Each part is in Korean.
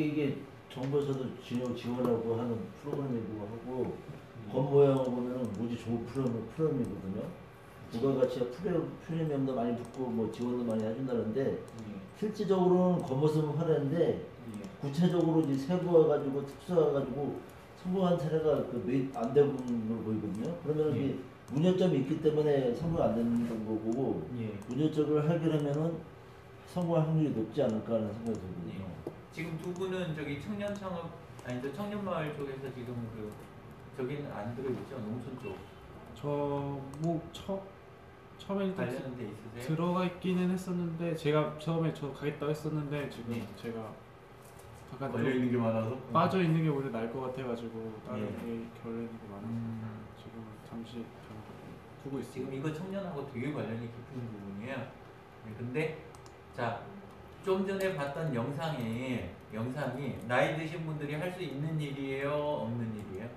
이게 정부에서도 지원하고 하는 프로그램이고 하고 겉모양을 보면은 무지 좋은 프로그램이거든요. 부가가치가 프리미엄도 많이 붙고 뭐 지원도 많이 해준다는데 실질적으로는 겉모습은 화려한데 구체적으로 이제 세부화가지고 특수화가지고 성공한 사례가 안 되는 걸로 보이거든요. 그러면 이게 문제점이 있기 때문에 성공 안 되는 거고 문제점을 해결하면은 성공할 확률이 높지 않을까 하는 생각이 들거든요. 지금 두 분은 저기 청년 창업 아니 저 청년마을 쪽에서 지금 그 저기는 안 들어있죠? 농촌 쪽. 처음에 관련된 데 있으세요? 들어가 있기는 했었는데 제가 처음에 저 가겠다고 했었는데 지금 제가 약간 걸려 있는 게 많아서 빠져 있는 게 오히려 나을 것 같아가지고 다른 게 걸려 있는 게 많아서 지금 잠시 두고 있어요. 지금 이거 청년하고 되게 관련이 깊은 부분이에요. 근데 자, 좀 전에 봤던 영상이 나이 드신 분들이 할 수 있는 일이에요, 없는 일이에요?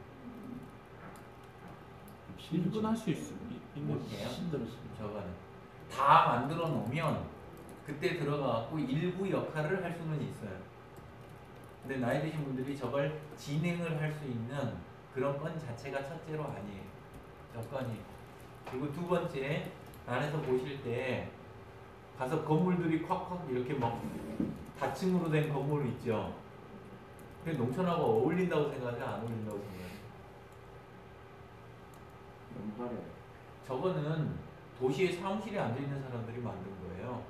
일분 할 수 있는 못해요? 저거는 다 만들어 놓으면 그때 들어가갖고 일부 역할을 할 수는 있어요. 근데 나이 드신 분들이 저걸 진행을 할 수 있는 그런 건 자체가 첫째로 아니에요. 여건이. 그리고 두 번째, 안에서 보실 때 가서 건물들이 콱콱 이렇게 막 다층으로 된 건물 있죠. 근데 농촌하고 어울린다고 생각하지 안 어울린다고 생각해요? 너무 화려해. 저거는 도시의 사무실에 앉아있는 사람들이 만든 거예요.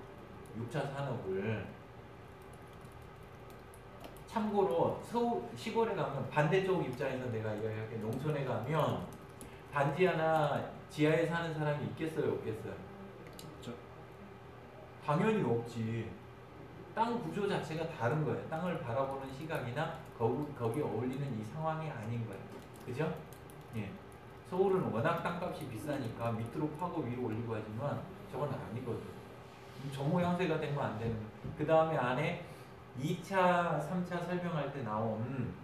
6차 산업을. 참고로 시골에 가면 반대쪽 입장에서 내가 이야기할게. 농촌에 가면 반지 하나 지하에 사는 사람이 있겠어요, 없겠어요? 없죠. 당연히 없지. 땅 구조 자체가 다른 거예요. 땅을 바라보는 시각이나 거기에 어울리는 이 상황이 아닌 거예요. 그죠? 예. 서울은 워낙 땅값이 비싸니까 밑으로 파고 위로 올리고 하지만 저건 아니거든. 저 모양새가 되면 안 되는 거예요. 그 다음에 안에 2차, 3차 설명할 때 나온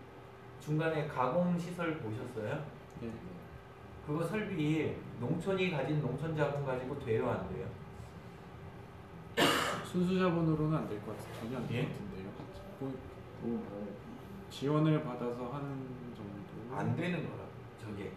중간에 가공시설 보셨어요? 네. 그거 설비 농촌이 가진 농촌 자본 가지고 돼요, 안 돼요? 순수 자본으로는 안 될 것 같아요. 전혀 안 될 것 같은데요. 지원을 받아서 하는 정도. 안 되는 거라고. 저게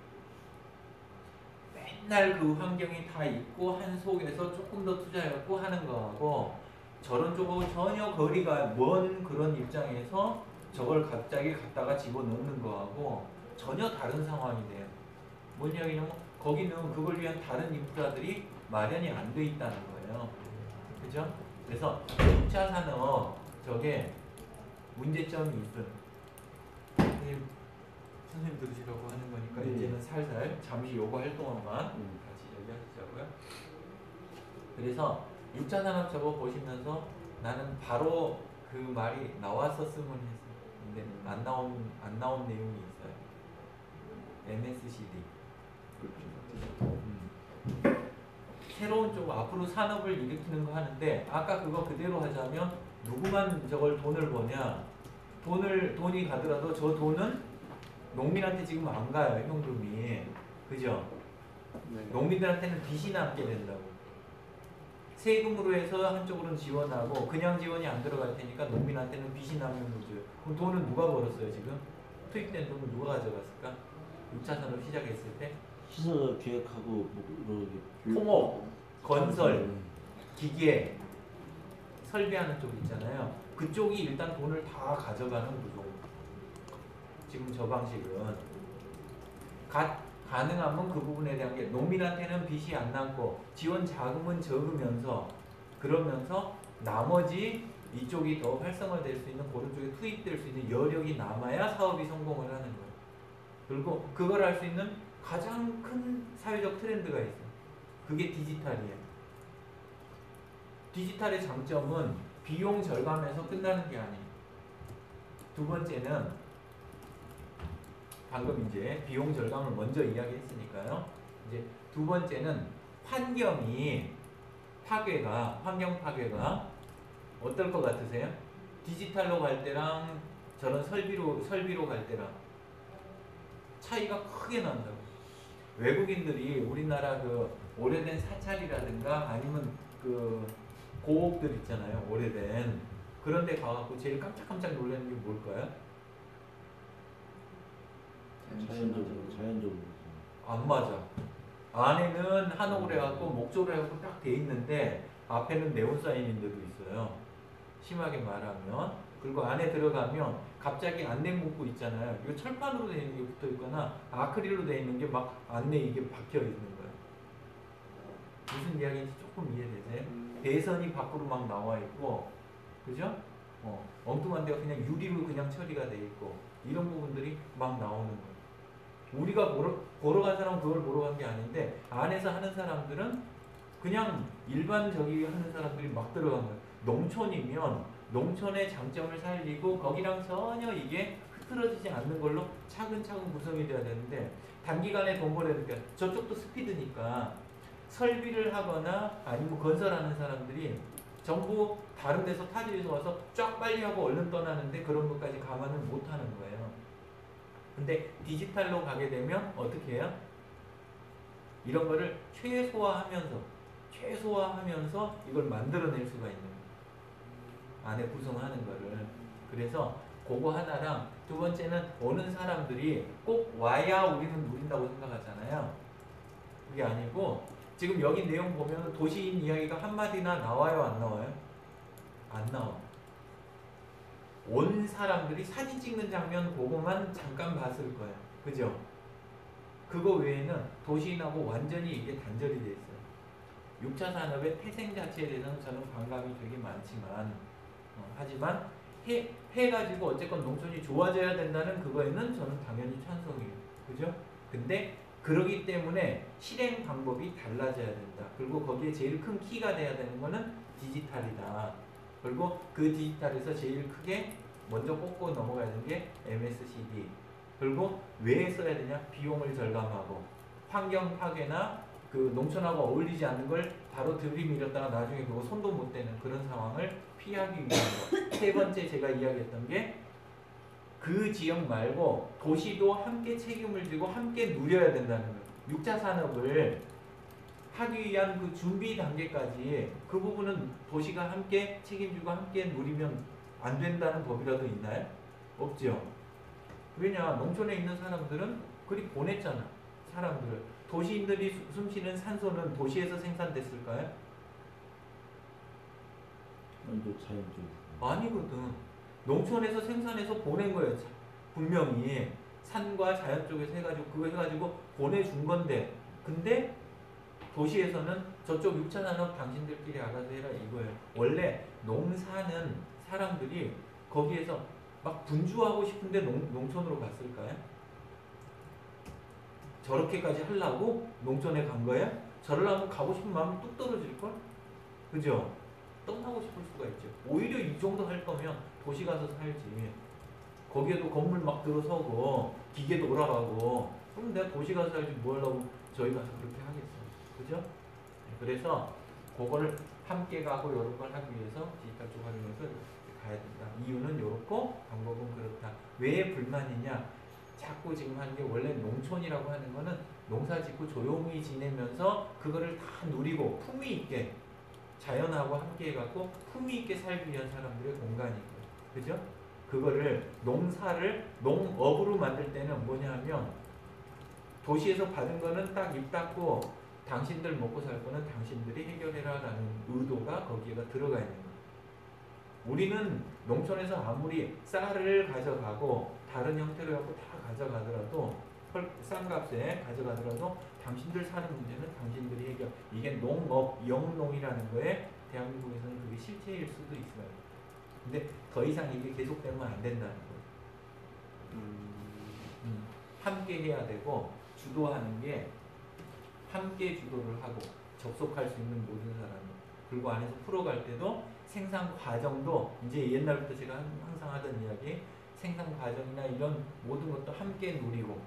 맨날 그 환경이 다 있고 한 속에서 조금 더 투자해갖고 하는 거하고 저런 쪽하고 전혀 거리가 먼 그런 입장에서 저걸 갑자기 갖다가 집어넣는 거하고 전혀 다른 상황이 돼요. 뭔 이야기냐면 거기는 그걸 위한 다른 인프라들이 마련이 안 돼 있다는 거예요. 그죠? 그래서 6차 산업 저게 문제점이 있어요. 선생님 들으시라고 하는 거니까 이제는 살살 잠시 요거 할 동안만 같이 얘기하시자고요. 그래서 6차 산업 저거 보시면서 나는 바로 그 말이 나왔었으면 했어요. 근데 안 나온 내용이 있어요. MSCD. 새로운 쪽 앞으로 산업을 일으키는 거 하는데 아까 그거 그대로 하자면 누구만 저걸 돈을 버냐? 돈이 가더라도 저 돈은 농민한테 지금 안 가요, 현금이. 그죠? 네. 농민들한테는 빚이 남게 된다고. 세금으로 해서 한쪽으로는 지원하고 그냥 지원이 안 들어갈 테니까 농민한테는 빚이 나면 거죠. 그럼 돈은 누가 벌었어요, 지금? 투입된 돈은 누가 가져갔을까? 6차 산업 시작했을 때? 시설 계획하고 토목, 건설, 기계, 설비하는 쪽 있잖아요. 그쪽이 일단 돈을 다 가져가는 구조. 지금 저 방식은 가능하면 그 부분에 대한 게 농민한테는 빚이 안 남고 지원 자금은 적으면서 그러면서 나머지 이쪽이 더 활성화될 수 있는 그런 쪽에 투입될 수 있는 여력이 남아야 사업이 성공을 하는 거예요. 그리고 그걸 할 수 있는 가장 큰 사회적 트렌드가 있어요. 그게 디지털이에요. 디지털의 장점은 비용 절감에서 끝나는 게 아니에요. 두 번째는 방금 이제 비용 절감을 먼저 이야기했으니까요. 이제 두 번째는 환경 파괴가 어떨 것 같으세요? 디지털로 갈 때랑 저런 설비로 갈 때랑 차이가 크게 난다고. 외국인들이 우리나라 그 오래된 사찰이라든가 아니면 그 고옥들 있잖아요. 오래된 그런데 가갖고 제일 깜짝깜짝 놀라는 게 뭘까요? 자연적으로. 안 맞아. 안에는 한옥을 해갖고 목조로 해갖고 딱 돼 있는데 앞에는 네온 사인인데도 있어요. 심하게 말하면. 그리고 안에 들어가면 갑자기 안내 문구 있잖아요. 이거 철판으로 돼 있는 게 붙어 있거나 아크릴로 돼 있는 게 막 안내 이게 박혀 있는 거예요. 무슨 이야기인지 조금 이해되세요? 배선이 밖으로 막 나와 있고, 그죠? 엉뚱한 데가 그냥 유리로 그냥 처리가 돼 있고 이런 부분들이 막 나오는 거예요. 우리가 보러 간 사람은 그걸 보러 간 게 아닌데 안에서 하는 사람들은 그냥 일반 저기 하는 사람들이 막 들어간 거예요. 농촌이면 농촌의 장점을 살리고 거기랑 전혀 이게 흐트러지지 않는 걸로 차근차근 구성이 돼야 되는데 단기간에 돈 벌어니까 저쪽도 스피드니까 설비를 하거나 아니면 건설하는 사람들이 전부 다른 데서 타지에서 와서 쫙 빨리 하고 얼른 떠나는데 그런 것까지 감안을 못 하는 거예요. 근데 디지털로 가게 되면 어떻게 해요? 이런 거를 최소화하면서 이걸 만들어낼 수가 있는 거예요. 안에 구성하는 거를. 그래서 그거 하나랑 두 번째는 오는 사람들이 꼭 와야 우리는 누린다고 생각하잖아요. 그게 아니고 지금 여기 내용 보면 도시인 이야기가 한마디나 나와요, 안 나와요? 안 나와. 온 사람들이 사진 찍는 장면 그거만 잠깐 봤을 거예요. 그죠? 그거 외에는 도시인하고 완전히 이게 단절이 돼 있어요. 6차 산업의 태생 자체에 대해서는 저는 반감이 되게 많지만 하지만 해가지고 어쨌건 농촌이 좋아져야 된다는 그거에는 저는 당연히 찬성이에요. 그죠? 근데 그러기 때문에 실행 방법이 달라져야 된다. 그리고 거기에 제일 큰 키가 돼야 되는 거는 디지털이다. 그리고 그 디지털에서 제일 크게 먼저 꽂고 넘어가야 되는 게 MSCD. 그리고 왜 써야 되냐? 비용을 절감하고 환경 파괴나 그 농촌하고 어울리지 않는 걸 바로 들이밀었다가 나중에 그거 손도 못 대는 그런 상황을 피하기 위한 거. 세 번째 제가 이야기했던 게 그 지역 말고 도시도 함께 책임을 지고 함께 누려야 된다는 거예요. 6차 산업을 하기 위한 그 준비 단계까지 그 부분은 도시가 함께 책임지고 함께 누리면 안 된다는 법이라도 있나요? 없죠. 왜냐? 농촌에 있는 사람들은 그리 보냈잖아. 사람들을. 도시인들이 숨쉬는 산소는 도시에서 생산됐을까요? 완전 자연적으로. 아니거든. 농촌에서 생산해서 보낸 거예요. 분명히 산과 자연 쪽에서 해가지고 그거 해가지고 보내준 건데 근데 도시에서는 저쪽 6차 산업 당신들끼리 알아서 해라 이거예요. 원래 농사는 사람들이 거기에서 막 분주하고 싶은데 농촌으로 갔을까요? 저렇게까지 하려고 농촌에 간 거예요? 저러려면 가고 싶은 마음이 뚝 떨어질걸? 그죠? 떠나고 싶을 수가 있죠. 오히려 이 정도 할 거면 도시 가서 살지. 거기에도 건물 막 들어서고 기계 돌아가고 그럼 내가 도시 가서 살지 뭐 하려고 저희 가서 그렇게 하겠어요. 그죠? 그래서 그거를 함께 가고 이런 걸 하기 위해서 디지털 쪽 활용해서 가야 된다. 이유는 이렇고 방법은 그렇다. 왜 불만이냐? 자꾸 지금 하는 게 원래 농촌이라고 하는 거는 농사 짓고 조용히 지내면서 그거를 다 누리고 품위 있게 자연하고 함께 해갖고 품위 있게 살기 위한 사람들의 공간이고요. 그죠? 그거를 농업으로 만들 때는 뭐냐 하면 도시에서 받은 거는 딱 입 닫고 당신들 먹고 살 거는 당신들이 해결해라 라는 의도가 거기에가 들어가 있는 거예요. 우리는 농촌에서 아무리 쌀을 가져가고 다른 형태로 해갖고 다 가져가더라도 싼 값에 가져가더라도 당신들 사는 문제는 당신들이 해결. 이게 농업, 영농이라는 거에 대한민국에서는 그게 실체일 수도 있어요. 근데 더 이상 이게 계속되면 안 된다는 거예요. 함께 해야 되고 주도하는 게 함께 주도를 하고 접속할 수 있는 모든 사람이 그리고 안에서 풀어갈 때도 생산 과정도 이제 옛날부터 제가 항상 하던 이야기 생산 과정이나 이런 모든 것도 함께 누리고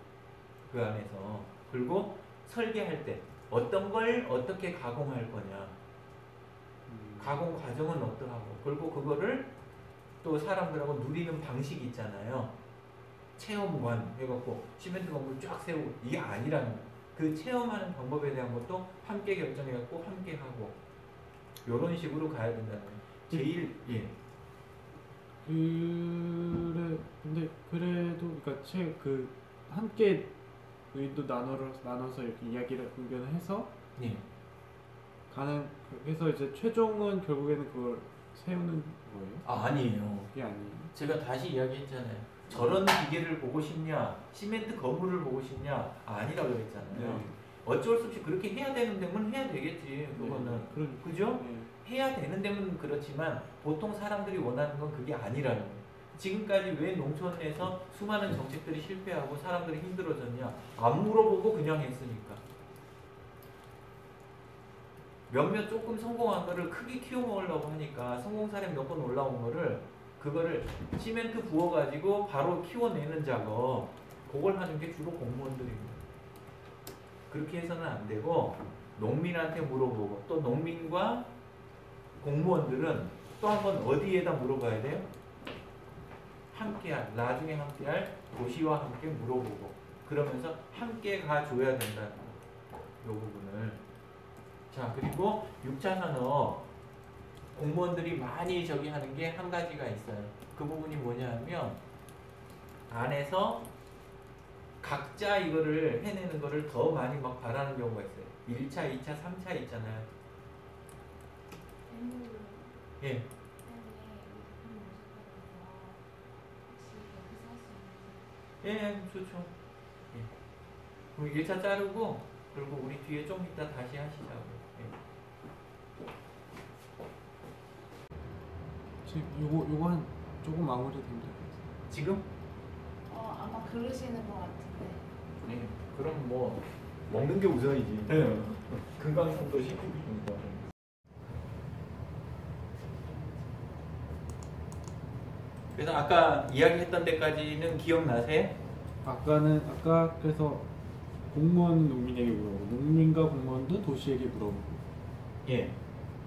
그 안에서 그리고 설계할 때 어떤 걸 어떻게 가공할 거냐 가공 과정은 어떠하고 그리고 그거를 또 사람들하고 누리는 방식이 있잖아요. 체험관 해갖고 시멘트 건물 쫙 세우고 이게 아니라는 그 체험하는 방법에 대한 것도 함께 결정해갖고 함께 하고 이런 식으로 가야 된다는 거예요. 제일 근데 그래도 그러니까 그 함께 의도 나눠서 이렇게 이야기를 의견을 해서 예. 그래서 이제 최종은 결국에는 그걸 세우는 거예요? 아니에요. 그게 아니에요. 제가 다시 이야기했잖아요. 저런 기계를 보고 싶냐, 시멘트 건물을 보고 싶냐, 아니라고 그랬잖아요. 네. 어쩔 수 없이 그렇게 해야 되는 데면 해야 되겠지. 그거는 네. 그러니까. 그죠? 네. 해야 되는 데면 그렇지만 보통 사람들이 원하는 건 그게 아니라는 거예요. 지금까지 왜 농촌에서 수많은 정책들이 실패하고 사람들이 힘들어졌냐? 안 물어보고 그냥 했으니까. 몇몇 조금 성공한 거를 크게 키워 먹으려고 하니까 성공 사례 몇 번 올라온 거를 그거를 시멘트 부어가지고 바로 키워내는 작업, 그걸 하는 게 주로 공무원들입니다. 그렇게 해서는 안 되고 농민한테 물어보고, 또 농민과 공무원들은 또 한 번 어디에다 물어봐야 돼요? 나중에 함께할 도시와 함께 물어보고, 그러면서 함께 가줘야 된다는 거, 이 부분을. 자, 그리고 6차 산업 공무원들이 많이 저기 하는 게 한 가지가 있어요. 그 부분이 뭐냐면 안에서 각자 이거를 해내는 거를 더 많이 막 바라는 경우가 있어요. 1차, 2차, 3차 있잖아요. 예. 예, 좋죠. 예. 그럼 1차 자르고, 그리고 우리 뒤에 좀 이따 다시 하시자고요. 예. 지금 요거 한 조금 마무리되면 될 것 같아요. 지금? 아마 그러시는 것 같은데. 네. 그럼 뭐 먹는 게 우선이지. 네. 금강산도 시키고 싶으니까. 그래서 아까 이야기했던 데까지는 기억나세요? 아까 그래서 공무원 농민에게 물어보고 농민과 공무원도 도시에게 물어보고. 예.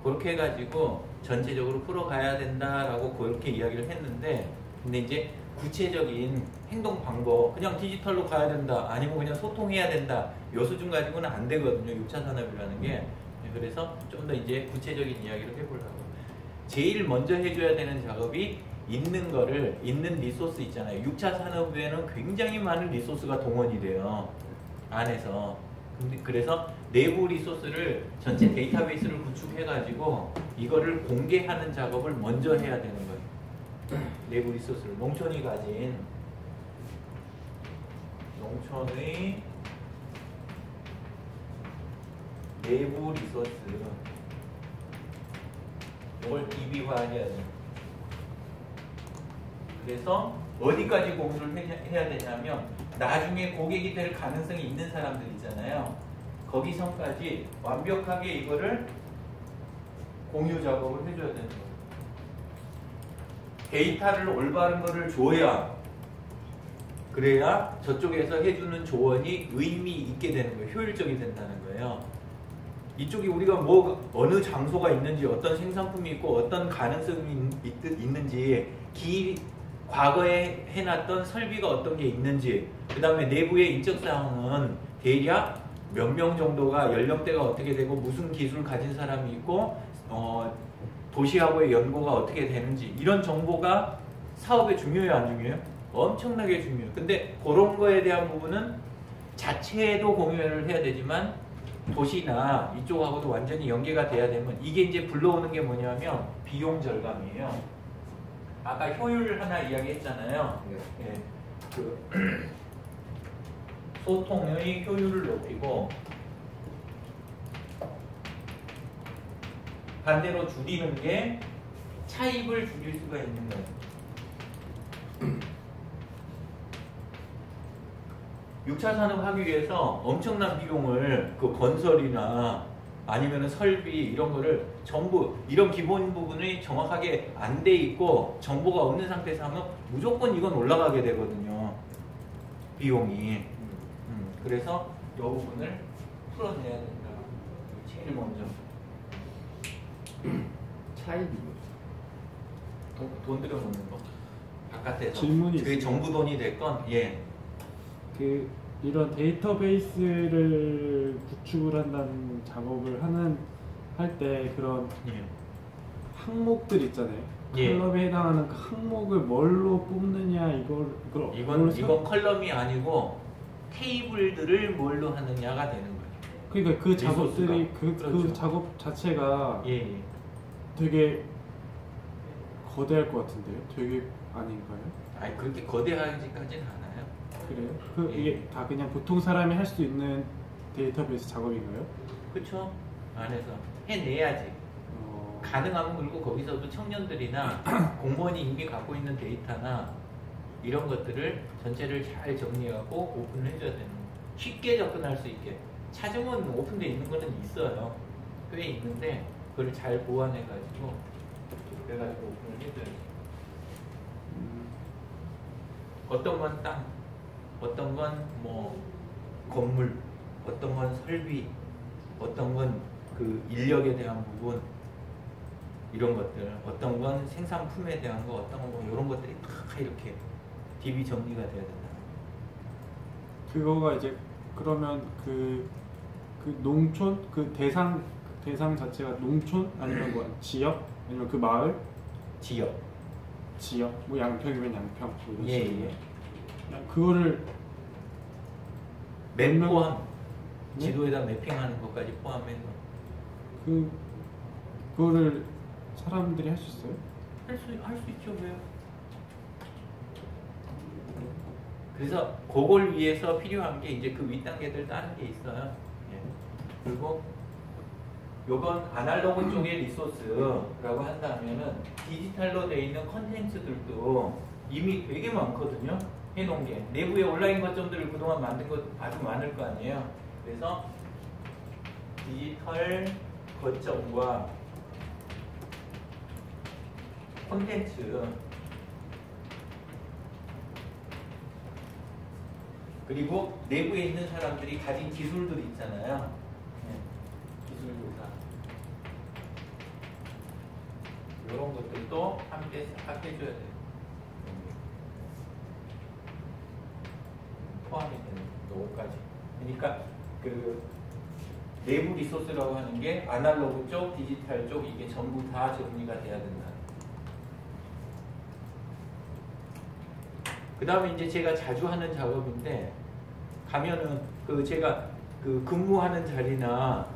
그렇게 해가지고 전체적으로 풀어가야 된다라고 그렇게 이야기를 했는데, 근데 이제 구체적인 행동 방법, 그냥 디지털로 가야 된다, 아니면 그냥 소통해야 된다, 요 수준 가지고는 안 되거든요. 6차 산업이라는 게. 그래서 좀 더 이제 구체적인 이야기를 해보려고. 제일 먼저 해줘야 되는 작업이 있는 리소스 있잖아요. 6차 산업에는 굉장히 많은 리소스가 동원이 돼요. 안에서. 그래서 내부 리소스를 전체 데이터베이스를 구축해가지고 이거를 공개하는 작업을 먼저 해야 되는 거예요. 내부 리소스를 농촌이 가진 농촌의 내부 리소스, 이걸 DB화해야 돼요. 그래서 어디까지 공유를 해야 되냐면 나중에 고객이 될 가능성이 있는 사람들 있잖아요. 거기서까지 완벽하게 이거를 공유 작업을 해줘야 되는 거예요. 데이터를 올바른 거를 줘야, 그래야 저쪽에서 해주는 조언이 의미 있게 되는 거예요. 효율적이 된다는 거예요. 이쪽이 우리가 어느 장소가 있는지, 어떤 생산품이 있고 어떤 가능성이 있는지, 과거에 해놨던 설비가 어떤 게 있는지, 그 다음에 내부의 인적사항은 대략 몇 명 정도가 연령대가 어떻게 되고 무슨 기술 가진 사람이 있고 도시하고의 연고가 어떻게 되는지, 이런 정보가 사업에 중요해요, 안 중요해요? 엄청나게 중요해요. 근데 그런 거에 대한 부분은 자체도 공유를 해야 되지만 도시나 이쪽하고도 완전히 연계가 돼야 되면, 이게 이제 불러오는 게 뭐냐면 비용 절감이에요. 아까 효율 하나 이야기했잖아요. 예, 소통의 효율을 높이고 반대로 줄이는 게 차입을 줄일 수가 있는 거예요. 6차 산업 하기 위해서 엄청난 비용을 건설이나 아니면 설비 이런 거를 전부, 이런 기본 부분이 정확하게 안 돼 있고 정보가 없는 상태에서 하면 무조건 이건 올라가게 되거든요, 비용이. 그래서 이 부분을 풀어내야 된다. 제일 먼저. 차입이 돈 들여놓는 거. 바깥에서. 질문이 그게 있어요. 정부 돈이 됐건, 예. 이런 데이터베이스를 구축을 한다는 작업을 할 때 그런 예. 항목들 있잖아요. 예. 컬럼에 해당하는 그 항목을 뭘로 뽑느냐 이건 컬럼이 아니고 테이블들을 뭘로 하느냐가 되는 거예요. 그러니까 그 작업들이 리소스가. 그 그렇죠. 작업 자체가 예, 예. 되게 거대할 것 같은데요? 되게 아닌가요? 아니 그렇게 거대하지까지는 않아요. 그래요? 예. 이게 다 그냥 보통 사람이 할 수 있는 데이터베이스 작업인가요? 그렇죠. 안에서 해내야지. 가능하면 그리고 거기서도 청년들이나 공무원이 이미 갖고 있는 데이터나 이런 것들을 전체를 잘 정리하고 오픈을 해줘야 되는 거예요. 쉽게 접근할 수 있게. 찾으면 오픈되어 있는 거는 있어요. 꽤 있는데 그걸 잘 보완해가지고 그래가지고 오픈을 해줘야지. 어떤 건 땅, 어떤 건 뭐 건물, 어떤 건 설비, 어떤 건 그 인력에 대한 부분 이런 것들, 어떤 건 생산품에 대한 거, 어떤 건 뭐 이런 것들이 다 이렇게 DB 정리가 돼야 된다. 그거가 이제 그러면 그 농촌 그 대상 자체가 농촌 아니면 뭐 지역 아니면 그 마을 지역. 뭐 양평이면 양평 뭐 이런 예, 식으로. 예. 그거를 맵 포함. 네? 지도에다 매핑하는 것까지 포함해서 그거를 사람들이 할 수 있어요? 할 수 있죠. 왜요? 그래서 그걸 위해서 필요한 게 이제 그 윗단계들 다른 게 있어요. 예. 그리고 요건 아날로그 쪽의 리소스라고 한다면은 디지털로 되어 있는 컨텐츠들도 이미 되게 많거든요. 해놓은 게 내부에 온라인 거점들을 그동안 만든 것 아주 많을 거 아니에요. 그래서 디지털 거점과 콘텐츠 그리고 내부에 있는 사람들이 가진 기술들 있잖아요. 네. 기술 조사 이런 것들도 함께 싹 해줘야 돼요. 포함이 되는 요거까지. 그러니까 그 내부 리소스라고 하는 게 아날로그 쪽, 디지털 쪽 이게 전부 다 정리가 돼야 된다. 그 다음에 이제 제가 자주 하는 작업인데 가면은 그 제가 그 근무하는 자리나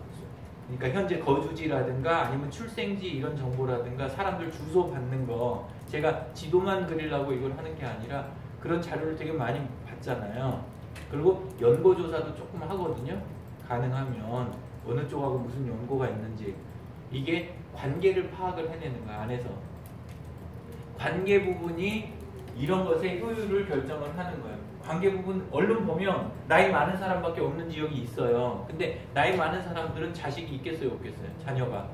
그러니까 현재 거주지라든가 아니면 출생지 이런 정보라든가 사람들 주소 받는 거 제가 지도만 그리려고 이걸 하는 게 아니라 그런 자료를 되게 많이 받잖아요. 그리고 연고조사도 조금 하거든요. 가능하면 어느 쪽하고 무슨 연고가 있는지 이게 관계를 파악을 해내는 거야. 안에서 관계 부분이 이런 것의 효율을 결정을 하는 거예요. 관계 부분 얼른 보면 나이 많은 사람밖에 없는 지역이 있어요. 근데 나이 많은 사람들은 자식이 있겠어요, 없겠어요? 자녀가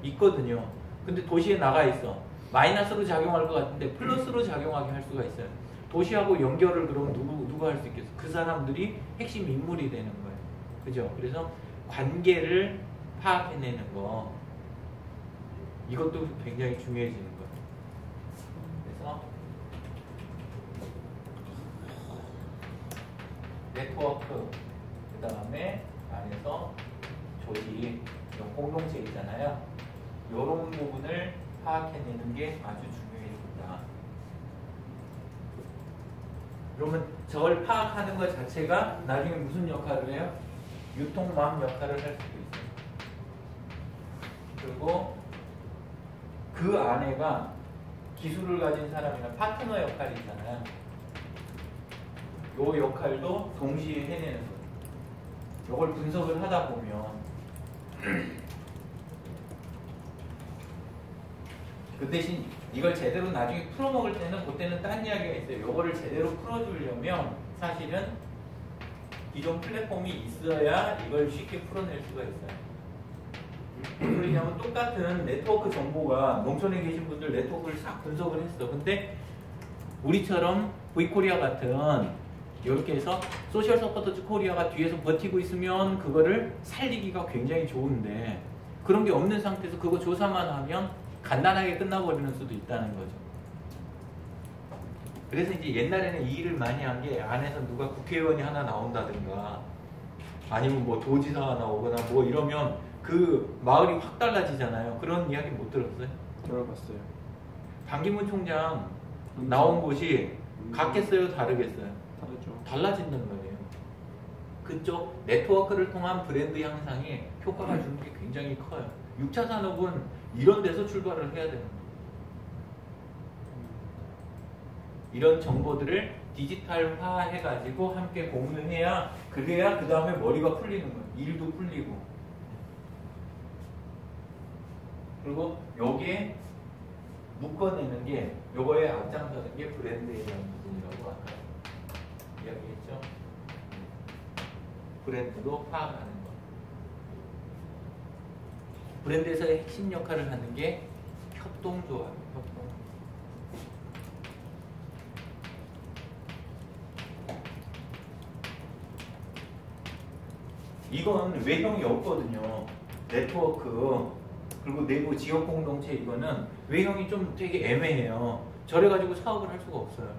있거든요. 근데 도시에 나가 있어. 마이너스로 작용할 것 같은데 플러스로 작용하게 할 수가 있어요. 도시하고 연결을 그럼 누가 할 수 있겠어? 그 사람들이 핵심 인물이 되는 거예요. 그죠? 그래서 관계를 파악해내는 거 이것도 굉장히 중요해지는 거예요. 그래서 네트워크 그 다음에 안에서 조직 공동체 있잖아요. 이런 부분을 파악해내는 게 아주 중요해집니다. 그러면 저걸 파악하는 것 자체가 나중에 무슨 역할을 해요? 유통망 역할을 할 수도 있어요. 그리고 그 안에가 기술을 가진 사람이나 파트너 역할이 있잖아요. 요 역할도 동시에 해내는 거예요. 요걸 분석을 하다 보면 그 대신 이걸 제대로 나중에 풀어먹을 때는 그때는 딴 이야기가 있어요. 요거를 제대로 풀어주려면 사실은 기존 플랫폼이 있어야 이걸 쉽게 풀어낼 수가 있어요. 무슨 소리냐면 똑같은 네트워크 정보가 농촌에 계신 분들 네트워크를 싹 분석을 했어. 근데 우리처럼 V코리아 같은 이렇게 해서 소셜 서포터즈 코리아가 뒤에서 버티고 있으면 그거를 살리기가 굉장히 좋은데 그런 게 없는 상태에서 그거 조사만 하면 간단하게 끝나버리는 수도 있다는 거죠. 그래서 이제 옛날에는 이 일을 많이 한 게 안에서 누가 국회의원이 하나 나온다든가 아니면 뭐 도지사가 나오거나 뭐 이러면 그 마을이 확 달라지잖아요. 그런 이야기 못 들었어요? 들어봤어요. 반기문 총장 나온 곳이 같겠어요, 다르겠어요? 다르죠. 달라진단 말이에요. 그쪽 네트워크를 통한 브랜드 향상에 효과가 주는 게 굉장히 커요. 6차 산업은 이런 데서 출발을 해야 되는 거예요. 이런 정보들을 디지털화 해가지고 함께 공유해야, 그래야 그 다음에 머리가 풀리는 거예요. 일도 풀리고. 그리고 요게 묶어내는 게, 요거에 앞장서는 게 브랜드에 대한 부분이라고 아까 이야기했죠. 브랜드도 파악하는 거. 브랜드에서의 핵심 역할을 하는 게 협동조합, 협동. 이건 외형이 없거든요. 네트워크 그리고 내부 지역 공동체, 이거는 외형이 좀 되게 애매해요. 저래가지고 사업을 할 수가 없어요.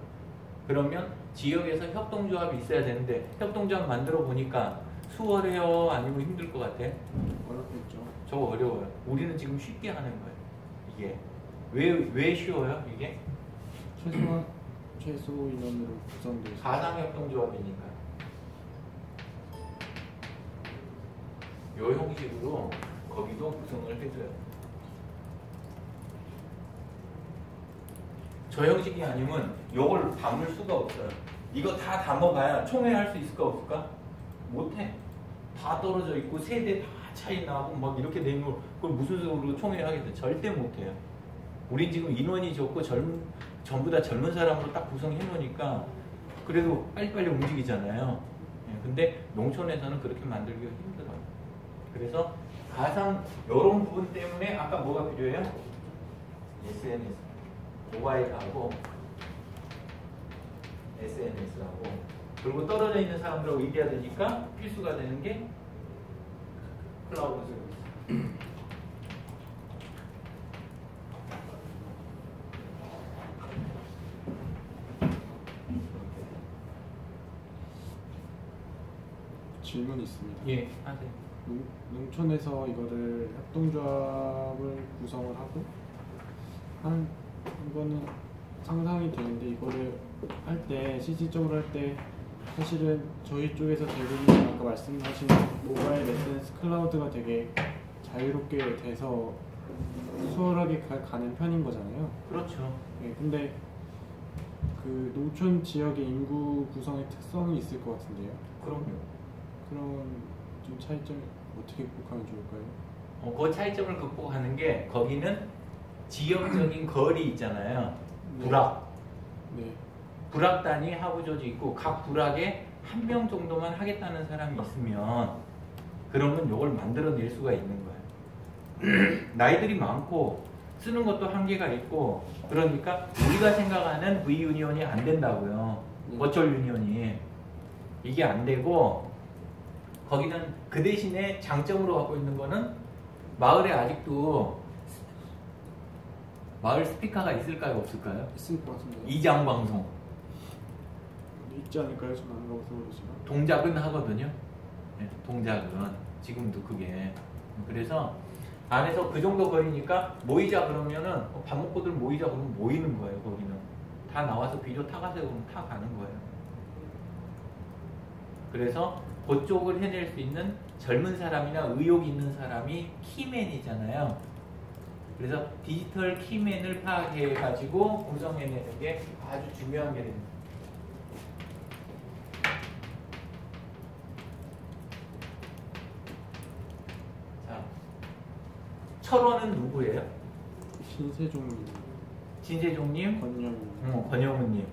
그러면 지역에서 협동조합이 있어야 되는데, 협동조합 만들어 보니까 수월해요? 아니면 힘들 것 같아? 어렵겠죠. 저거 어려워요. 우리는 지금 쉽게 하는 거예요. 이게 왜 쉬워요? 이게 최소 인원으로 구성되어 있어요. 가상협동조합이니까. 요 형식으로 거기도 구성을 해줘요. 저 형식이 아니면 요걸 담을 수가 없어요. 이거 다 담아봐야 총회할 수 있을까 없을까? 못해. 다 떨어져 있고 세대 다 차이 나고 막 이렇게 되는 걸, 그걸 무슨 수로 총회하겠어? 절대 못해요. 우린 지금 인원이 적고 전부 다 젊은 사람으로 딱 구성해 놓으니까 그래도 빨리빨리 움직이잖아요. 근데 농촌에서는 그렇게 만들기가 힘들어요. 그래서 가상 이런 부분 때문에 아까 뭐가 필요해요? SNS, 모바일하고 SNS하고, 그리고 떨어져 있는 사람들하고 얘기해야 되니까 필수가 되는 게 클라우드 서비스. 질문이 있습니다. 예, 하세요. 농촌에서 이거를 협동조합을 구성을 하고 하는 이거는 상상이 되는데, 이거를 할 때 실질적으로 할 때 사실은 저희 쪽에서 대부분 아까 말씀하신 모바일 SNS 클라우드가 되게 자유롭게 돼서 수월하게 가는 편인 거잖아요. 그렇죠. 네, 근데 그 농촌 지역의 인구 구성의 특성이 있을 것 같은데요. 그럼요. 그런 좀 차이점이 어떻게 극복하면 좋을까요? 그 차이점을 극복하는 게, 거기는 지역적인 거리 있잖아요. 네. 부락. 네. 부락단이 하부조직 있고, 각 부락에 한 명 정도만 하겠다는 사람이 있으면, 그러면 이걸 만들어낼 수가 있는 거예요. 나이들이 많고 쓰는 것도 한계가 있고, 그러니까 우리가 생각하는 V유니온이 안 된다고요. 버추얼 유니온이. 이게 안 되고, 거기는 그 대신에 장점으로 갖고 있는 거는, 마을에 아직도 마을 스피커가 있을까요, 없을까요? 있을 것 같은데요. 이장 방송 있지 않을까요? 저는 안 가봐서 모르지만. 동작은 하거든요. 네, 동작은 지금도 그게. 그래서 안에서 그 정도 거리니까 모이자 그러면은 밥 먹고들 모이자 그러면 모이는 거예요. 거기는 다 나와서 비료 타가세요 그러면 타 가는 거예요. 그래서 그쪽을 해낼 수 있는 젊은 사람이나 의욕 있는 사람이 키맨이잖아요. 그래서 디지털 키맨을 파악해가지고 구성해내는 게 아주 중요한 게 됩니다. 자, 철원은 누구예요? 신세종님, 진세종님, 권영님, 권영훈님.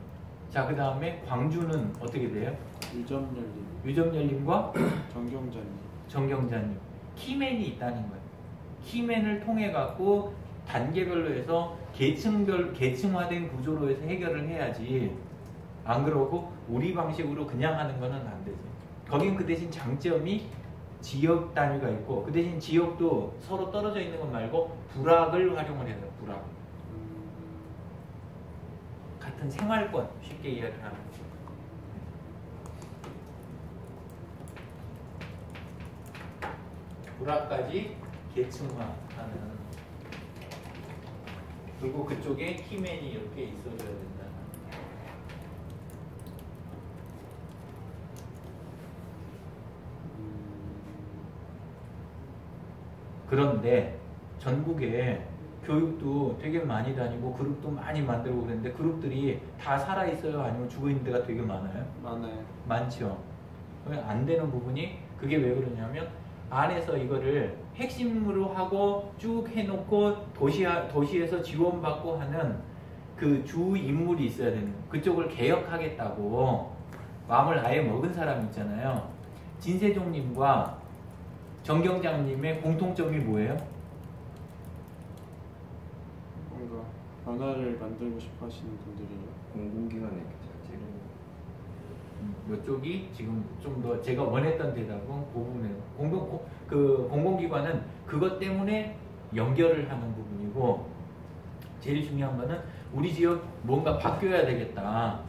자, 그 다음에 광주는 어떻게 돼요? 유점열님, 유점열님과 정경자님. 정경자님. 키맨이 있다는 거예요. 키맨을 통해 갖고 단계별로 해서 계층화된 구조로 해서 해결을 해야지. 안 그러고 우리 방식으로 그냥 하는 거는 안 되지. 거긴 그 대신 장점이 지역 단위가 있고, 그 대신 지역도 서로 떨어져 있는 것 말고 부락을 활용을 해야 돼요. 부락. 같은 생활권, 쉽게 이해를 하는 거죠. 부락까지 계층화하는. 그리고 그쪽에 키맨이 이렇게 있어줘야 된다. 그런데 전국에 교육도 되게 많이 다니고 그룹도 많이 만들고 그랬는데 그룹들이 다 살아있어요? 아니면 죽어있는 데가 되게 많아요? 많아요. 많죠. 안 되는 부분이 그게 왜 그러냐면 안에서 이거를 핵심으로 하고 쭉 해놓고 도시에서 지원받고 하는 그 주 인물이 있어야 되는 그쪽을 개혁하겠다고 마음을 아예 먹은 사람 있잖아요. 진세종님과 정경장님의 공통점이 뭐예요? 뭔가 변화를 만들고 싶어 하시는 분들이에요. 공공기관의 자체를 이쪽이 지금 좀 더 제가 원했던 대답은 그 부분이에요. 공공기관은 그것 때문에 연결을 하는 부분이고 제일 중요한 거는 우리 지역 뭔가 바뀌어야 되겠다.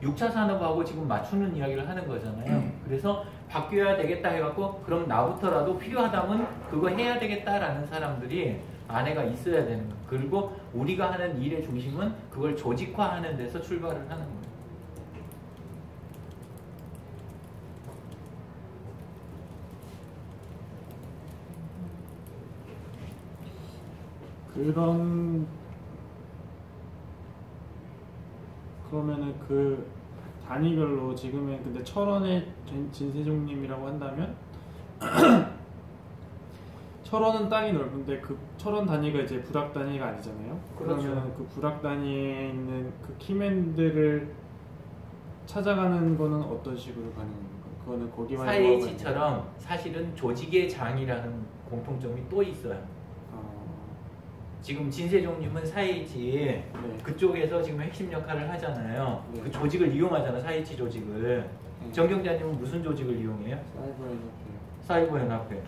6차 산업하고 지금 맞추는 이야기를 하는 거잖아요. 그래서 바뀌어야 되겠다 해갖고 그럼 나부터라도 필요하다면 그거 해야 되겠다라는 사람들이 안에가 있어야 되는 거예요. 그리고 우리가 하는 일의 중심은 그걸 조직화하는 데서 출발을 하는 거예요. 그러면은 그 단위별로 지금은 근데 철원의 진세종님이라고 한다면 철원은 땅이 넓은데 그 철원 단위가 이제 부락 단위가 아니잖아요. 그렇죠. 그러면 그 부락 단위에 있는 그 키맨들을 찾아가는 거는 어떤 식으로 가는 건가요? 그거는 거기만 사이치처럼 사실은 조직의 장이라는 공통점이 또 있어요. 지금 진세종님은 사이치 네. 그쪽에서 지금 핵심 역할을 하잖아요. 네. 그 조직을 이용하잖아, 사이치 조직을. 네. 정경자님은 무슨 조직을 이용해요? 사이버 연합회.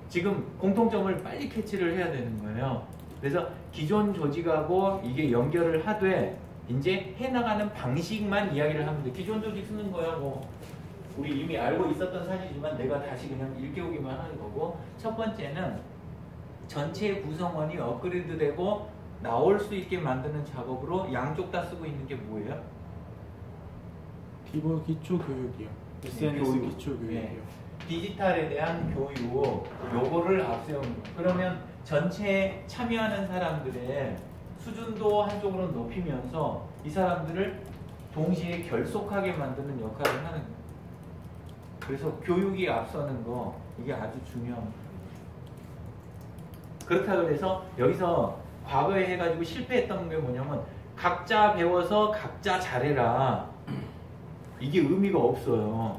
지금 공통점을 빨리 캐치를 해야 되는 거예요. 그래서 기존 조직하고 이게 연결을 하되 이제 해나가는 방식만 이야기를 하면 돼. 기존 조직 쓰는 거야 뭐 우리 이미 알고 있었던 사실이지만 내가 다시 그냥 일깨우기만 하는 거고, 첫 번째는 전체 구성원이 업그레이드 되고 나올 수 있게 만드는 작업으로 양쪽 다 쓰고 있는 게 뭐예요? 기초 교육이요. SNS 교육. 기초 교육이요. 네. 디지털에 대한 교육, 요거를 앞세우는 거예요. 그러면 전체 참여하는 사람들의 수준도 한쪽으로 높이면서 이 사람들을 동시에 결속하게 만드는 역할을 하는 거예요. 그래서 교육이 앞서는 거, 이게 아주 중요한 거예요. 그렇다고 해서 여기서 과거에 해가지고 실패했던 게 뭐냐면 각자 배워서 각자 잘해라, 이게 의미가 없어요.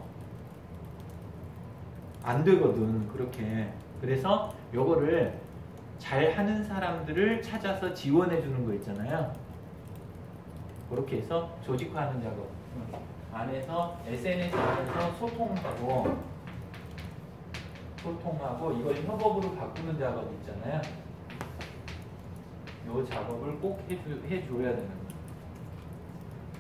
안 되거든 그렇게. 그래서 요거를 잘하는 사람들을 찾아서 지원해 주는 거 있잖아요. 그렇게 해서 조직화하는 작업 안에서 SNS 안에서 소통하고 이걸 협업으로 바꾸는 작업 있잖아요. 요 작업을 꼭 해줘야 되는 거예요.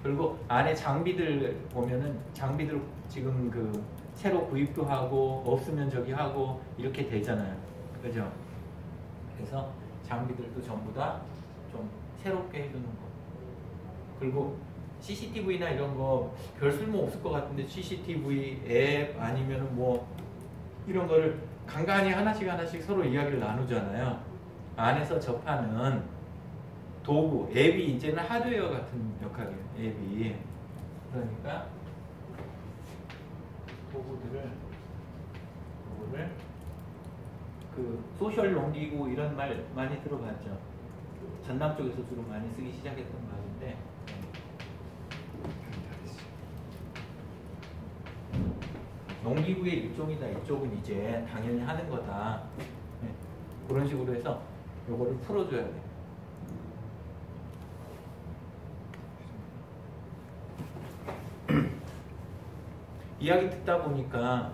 그리고 안에 장비들 보면은 장비들 지금 그 새로 구입도 하고 없으면 저기 하고 이렇게 되잖아요. 그죠? 그래서 장비들도 전부 다 좀 새롭게 해주는 거. 그리고 CCTV나 이런 거 별 쓸모 없을 것 같은데 CCTV 앱 아니면은 뭐 이런 거를 간간히 하나씩 서로 이야기를 나누잖아요. 안에서 접하는 도구, 앱이 이제는 하드웨어 같은 역할이에요. 앱이. 그러니까 도구를 그 소셜 롱기구 이런 말 많이 들어봤죠. 전남 쪽에서 주로 많이 쓰기 시작했던 말인데 농기구의 일종이다. 이쪽은 이제 당연히 하는 거다. 네. 그런 식으로 해서 요거를 풀어줘야 돼. 이야기 듣다 보니까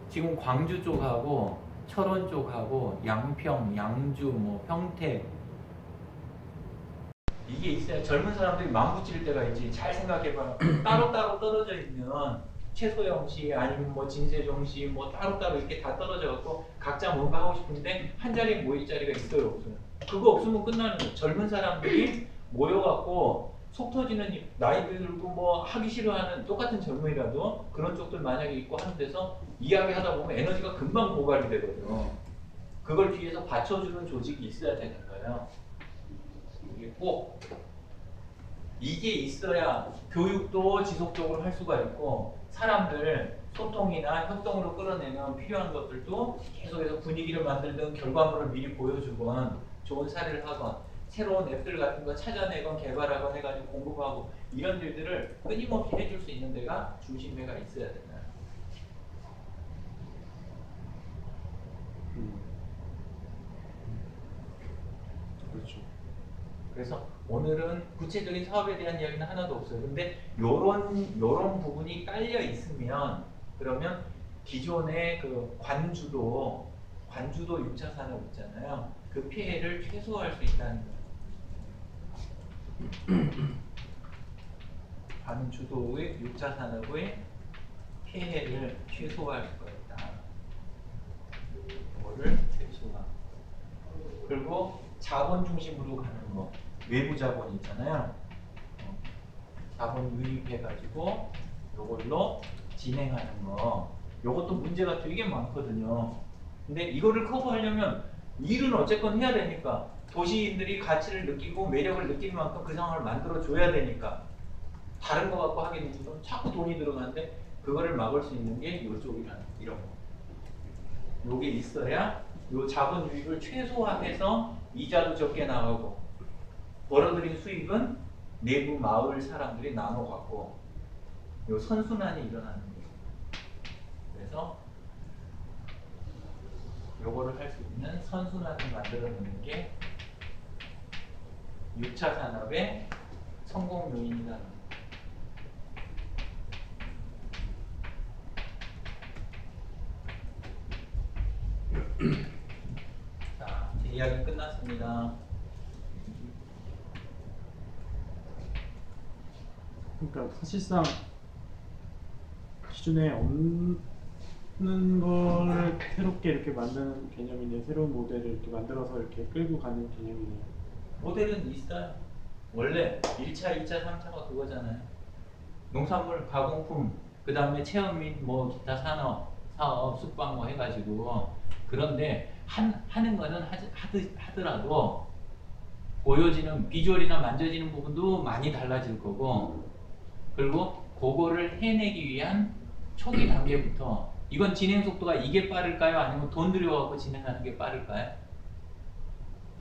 지금 광주 쪽하고 철원 쪽하고 양평, 양주, 뭐 평택 이게 있어요. 젊은 사람들이 맘 붙일 때가 있지. 잘 생각해봐요. 따로따로 떨어져 있는 최소영시 아니면 뭐 진세종시 뭐 따로따로 이렇게 다 떨어져 갖고 각자 뭔가 하고 싶은데 한 자리에 모일 자리가 있어요, 없어요? 그거 없으면 끝나는 거예요. 젊은 사람들이 모여갖고 속 터지는 나이 들고 뭐 하기 싫어하는 똑같은 젊은이라도 그런 쪽들 만약에 있고 하는 데서 이야기하다 보면 에너지가 금방 고갈이 되거든요. 그걸 뒤에서 받쳐주는 조직이 있어야 되는 거예요. 이게 꼭 이게 있어야 교육도 지속적으로 할 수가 있고 사람들 소통이나 협동으로 끌어내면 필요한 것들도 계속해서 분위기를 만들든 결과물을 미리 보여주건 좋은 사례를 하건 새로운 앱들 같은 거 찾아내건 개발하건 해가지고 공급하고 이런 일들을 끊임없이 해줄 수 있는 데가 중심회가 있어야 된다. 그렇죠. 그래서 오늘은 구체적인 사업에 대한 이야기는 하나도 없어요. 근데 요런 부분이 깔려 있으면 그러면 기존의 그 관주도 6차 산업 있잖아요. 그 피해를 최소화할 수 있다는 거예요. 관주도의 6차 산업의 피해를 최소화할 수가 있다. 이거를 최소화. 그리고 자본 중심으로 가는 거. 외부 자본 있잖아요. 자본 유입해가지고 요걸로 진행하는 거. 요것도 문제가 되게 많거든요. 근데 이거를 커버하려면 일은 어쨌건 해야 되니까 도시인들이 가치를 느끼고 매력을 느낄 만큼 그 상황을 만들어 줘야 되니까 다른 거 갖고 하게 되면 자꾸 돈이 들어가는데 그거를 막을 수 있는 게 이쪽이라는 이런 거. 요게 있어야 요 자본 유입을 최소화해서 이자도 적게 나가고 벌어들인 수익은 내부 마을 사람들이 나눠 갖고 요 선순환이 일어나는 거예요. 그래서 요거를 할 수 있는 선순환을 만들어 놓는 게 6차 산업의 성공 요인이라는 거예요. 자, 제 이야기 끝났습니다. 그러니까 사실상 기존에 없는 거를 새롭게 이렇게 만드는 개념인데 새로운 모델을 이렇게 만들어서 이렇게 끌고 가는 개념이네요. 모델은 있어요. 원래 1차, 2차, 3차가 그거잖아요. 농산물, 가공품, 그 다음에 체험 및 뭐 기타 산업, 사업, 숙박 뭐 해가지고 그런데 하는 거는 하더라도 보여지는 비주얼이나 만져지는 부분도 많이 달라질 거고 그리고 그거를 해내기 위한 초기 단계부터 이건 진행 속도가 이게 빠를까요? 아니면 돈 들여갖고 진행하는 게 빠를까요?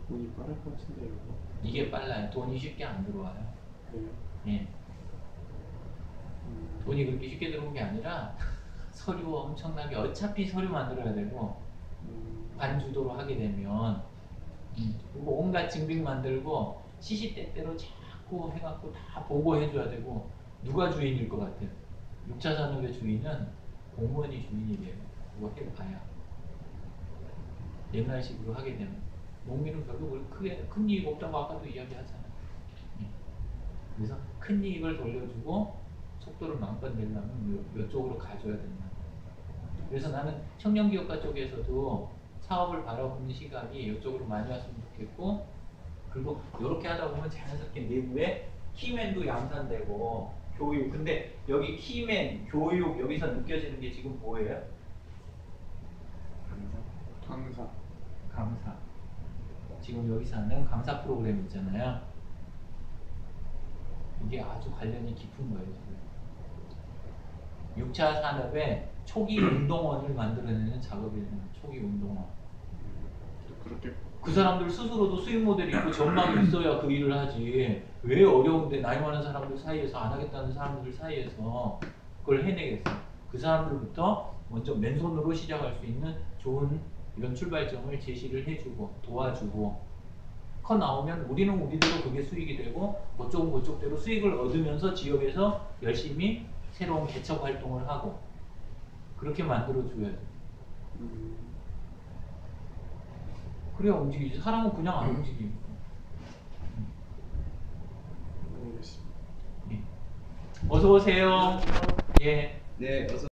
돈이 빠를 것 같은데요. 이게 빨라요. 돈이 쉽게 안 들어와요. 그래요? 예. 돈이 그렇게 쉽게 들어온 게 아니라 서류 엄청나게 어차피 서류 만들어야 되고 관주도로 하게 되면 뭐 온갖 증빙 만들고 시시때때로 자꾸 해갖고 다 보고해줘야 되고 누가 주인일 것 같아요? 6차 산업의 주인은 공무원이 주인이 돼요. 그거 해봐야 옛날식으로 하게 되면 농민은 별로 크게 큰 이익 없다고 아까도 이야기하잖아요. 그래서 큰 이익을 돌려주고 속도를 마음껏 내려면 이쪽으로 가줘야 된다. 그래서 나는 청년기업가 쪽에서도 사업을 바라보는 시각이 이쪽으로 많이 왔으면 좋겠고 그리고 이렇게 하다 보면 자연스럽게 내부에 키맨도 양산되고 교육. 근데 여기 키맨, 교육 여기서 느껴지는 게 지금 뭐예요? 강사. 강사. 지금 여기서 하는 강사 프로그램 있잖아요. 이게 아주 관련이 깊은 거예요. 지금. 6차 산업의 초기 운동원을 만들어내는 작업이에요. 초기 운동원. 그렇게 그 사람들 스스로도 수익 모델이 있고 전망이 있어야 그 일을 하지. 왜 어려운데 나이 많은 사람들 사이에서 안 하겠다는 사람들 사이에서 그걸 해내겠어. 그 사람들부터 먼저 맨손으로 시작할 수 있는 좋은 이런 출발점을 제시를 해주고 도와주고 커 나오면 우리는 우리대로 그게 수익이 되고 그쪽은 그쪽대로 수익을 얻으면서 지역에서 열심히 새로운 개척 활동을 하고 그렇게 만들어줘야죠. 그래야 움직이지. 사람은 그냥 안 움직이니까. 알겠습니다. 예. 어서 오세요. 예. 네, 어서